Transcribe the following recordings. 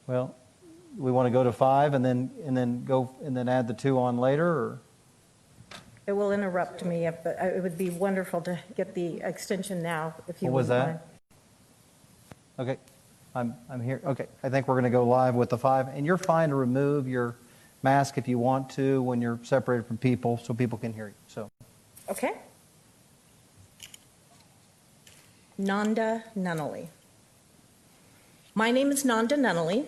Well, we want to go to 5 and then add the 2 on later, or? It will interrupt me, but it would be wonderful to get the extension now, if you What was wouldn't that? Okay, I'm here. Okay, I think we're going to go live with the 5, and you're fine to remove your mask if you want to when you're separated from people, so people can hear you. So. Okay. Nanda, Nunnelly. My name is Nanda Nunnelly,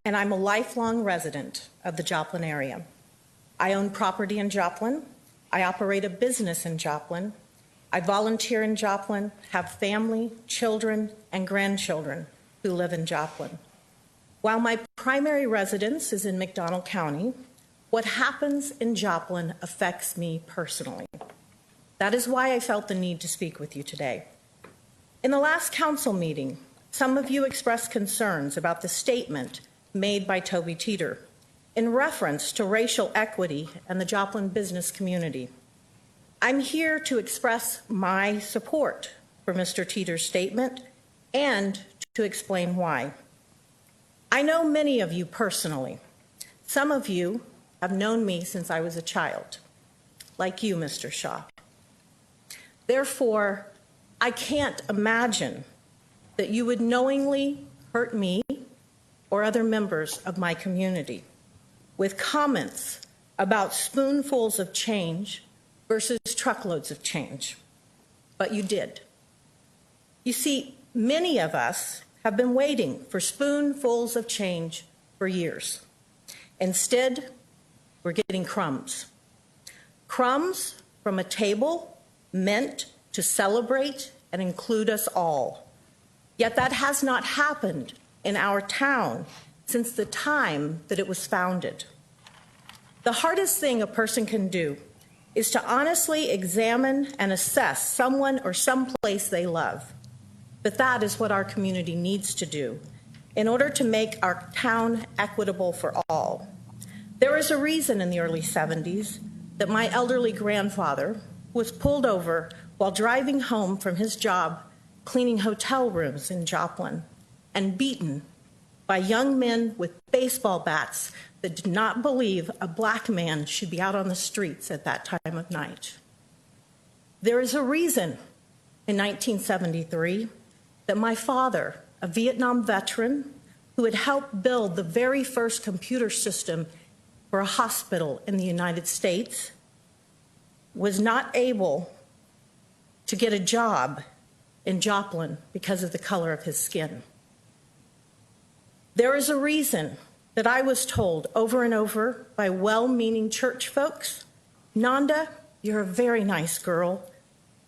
and I'm a lifelong resident of the Joplin area. I own property in Joplin. I operate a business in Joplin. I volunteer in Joplin, have family, children, and grandchildren who live in Joplin. While my primary residence is in McDonald County, what happens in Joplin affects me personally. That is why I felt the need to speak with you today. In the last council meeting, some of you expressed concerns about the statement made by Toby Teeter in reference to racial equity and the Joplin business community. I'm here to express my support for Mr. Teeter's statement and to explain why. I know many of you personally. Some of you have known me since I was a child, like you, Mr. Shaw. Therefore, I can't imagine that you would knowingly hurt me or other members of my community with comments about spoonfuls of change versus truckloads of change. But you did. You see, many of us have been waiting for spoonfuls of change for years. Instead, we're getting crumbs. Crumbs from a table meant to celebrate and include us all. Yet that has not happened in our town since the time that it was founded. The hardest thing a person can do is to honestly examine and assess someone or someplace they love. But that is what our community needs to do in order to make our town equitable for all. There is a reason in the early 70s that my elderly grandfather was pulled over while driving home from his job cleaning hotel rooms in Joplin and beaten by young men with baseball bats that did not believe a black man should be out on the streets at that time of night. There is a reason in 1973 that my father, a Vietnam veteran who had helped build the very first computer system for a hospital in the United States, was not able to get a job in Joplin because of the color of his skin. There is a reason that I was told over and over by well-meaning church folks, Nanda, you're a very nice girl,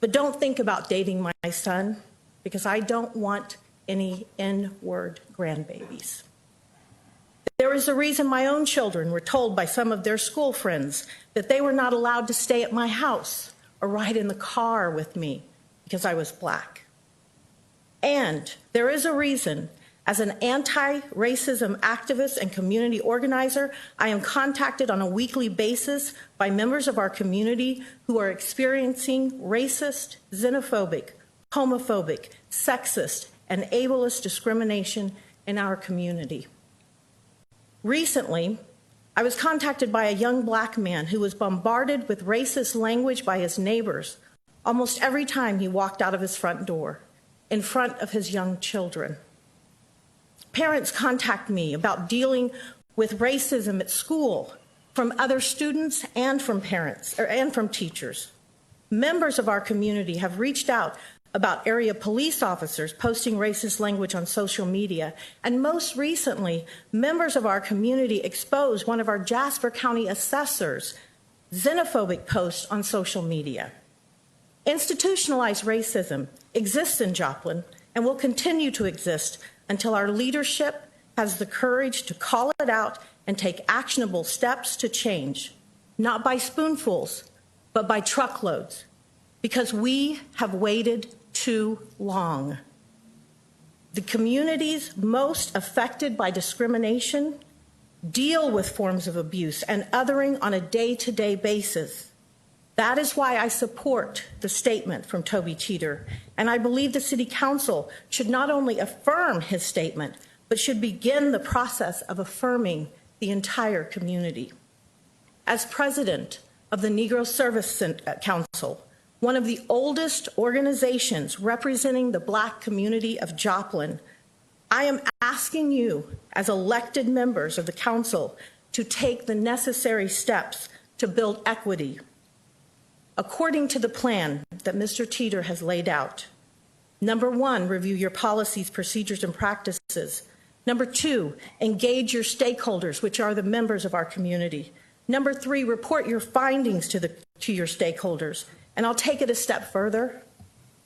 but don't think about dating my son because I don't want any N-word grandbabies. There is a reason my own children were told by some of their school friends that they were not allowed to stay at my house or ride in the car with me because I was black. And there is a reason, as an anti-racism activist and community organizer, I am contacted on a weekly basis by members of our community who are experiencing racist, xenophobic, homophobic, sexist, and ableist discrimination in our community. Recently, I was contacted by a young black man who was bombarded with racist language by his neighbors almost every time he walked out of his front door, in front of his young children. Parents contact me about dealing with racism at school from other students and from parents and from teachers. Members of our community have reached out about area police officers posting racist language on social media. And most recently, members of our community exposed one of our Jasper County assessors' xenophobic posts on social media. Institutionalized racism exists in Joplin and will continue to exist until our leadership has the courage to call it out and take actionable steps to change, not by spoonfuls, but by truckloads, because we have waited too long. The communities most affected by discrimination deal with forms of abuse and othering on a day-to-day basis. That is why I support the statement from Toby Teeter, and I believe the City Council should not only affirm his statement, but should begin the process of affirming the entire community. As president of the Negro Service Council, one of the oldest organizations representing the Black community of Joplin, I am asking you, as elected members of the council, to take the necessary steps to build equity according to the plan that Mr. Teeter has laid out. Number one, review your policies, procedures, and practices. Number two, engage your stakeholders, which are the members of our community. Number three, report your findings to your stakeholders. And I'll take it a step further.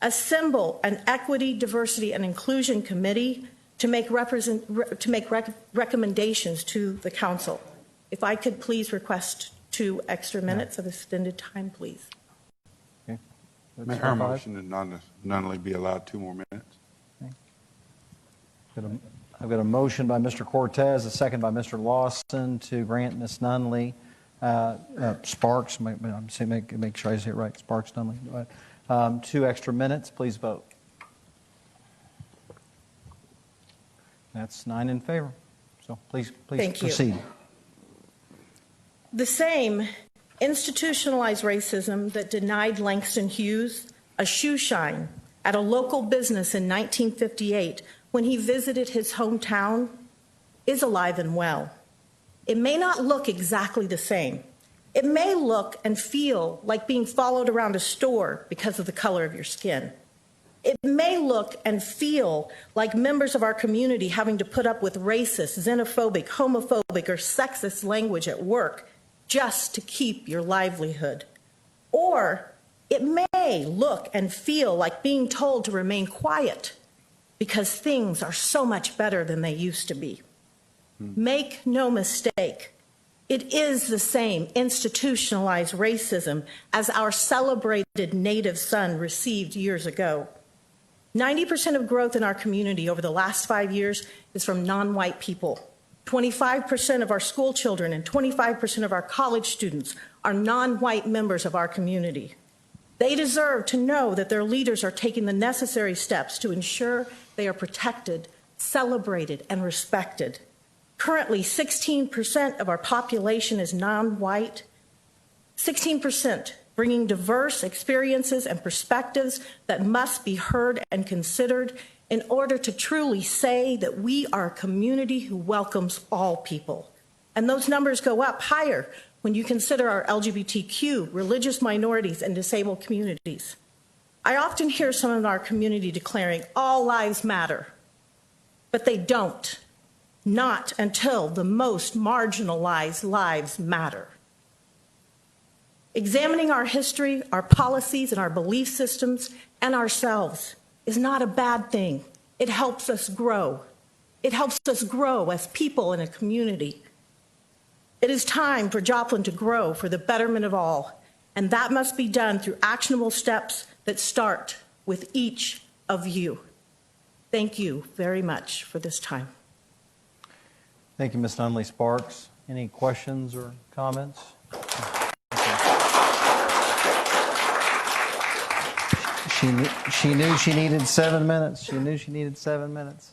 Assemble an equity, diversity, and inclusion committee to make recommendations to the council. If I could please request 2 extra minutes of extended time, please. Okay. Make a motion that Nunnelly be allowed 2 more minutes. Okay. I've got a motion by Mr. Cortez, a second by Mr. Lawson to grant Ms. Nunnelly Sparks. Make sure I say it right. Sparks Nunnelly. 2 extra minutes. Please vote. That's 9 in favor. So please Thank proceed. You. The same institutionalized racism that denied Langston Hughes a shoe shine at a local business in 1958 when he visited his hometown is alive and well. It may not look exactly the same. It may look and feel like being followed around a store because of the color of your skin. It may look and feel like members of our community having to put up with racist, xenophobic, homophobic, or sexist language at work just to keep your livelihood. Or it may look and feel like being told to remain quiet because things are so much better than they used to be. Make no mistake, it is the same institutionalized racism as our celebrated native son received years ago. 90% of growth in our community over the last 5 years is from non-white people. 25% of our school children and 25% of our college students are non-white members of our community. They deserve to know that their leaders are taking the necessary steps to ensure they are protected, celebrated, and respected. Currently, 16% of our population is non-white. 16%, bringing diverse experiences and perspectives that must be heard and considered in order to truly say that we are a community who welcomes all people. And those numbers go up higher when you consider our LGBTQ, religious minorities, and disabled communities. I often hear some in our community declaring all lives matter, but they don't. Not until the most marginalized lives matter. Examining our history, our policies, and our belief systems, and ourselves is not a bad thing. It helps us grow. It helps us grow as people in a community. It is time for Joplin to grow for the betterment of all, and that must be done through actionable steps that start with each of you. Thank you very much for this time. Thank you, Ms. Nunnelly Sparks. Any questions or comments? She knew she needed 7 minutes. She knew she needed 7 minutes.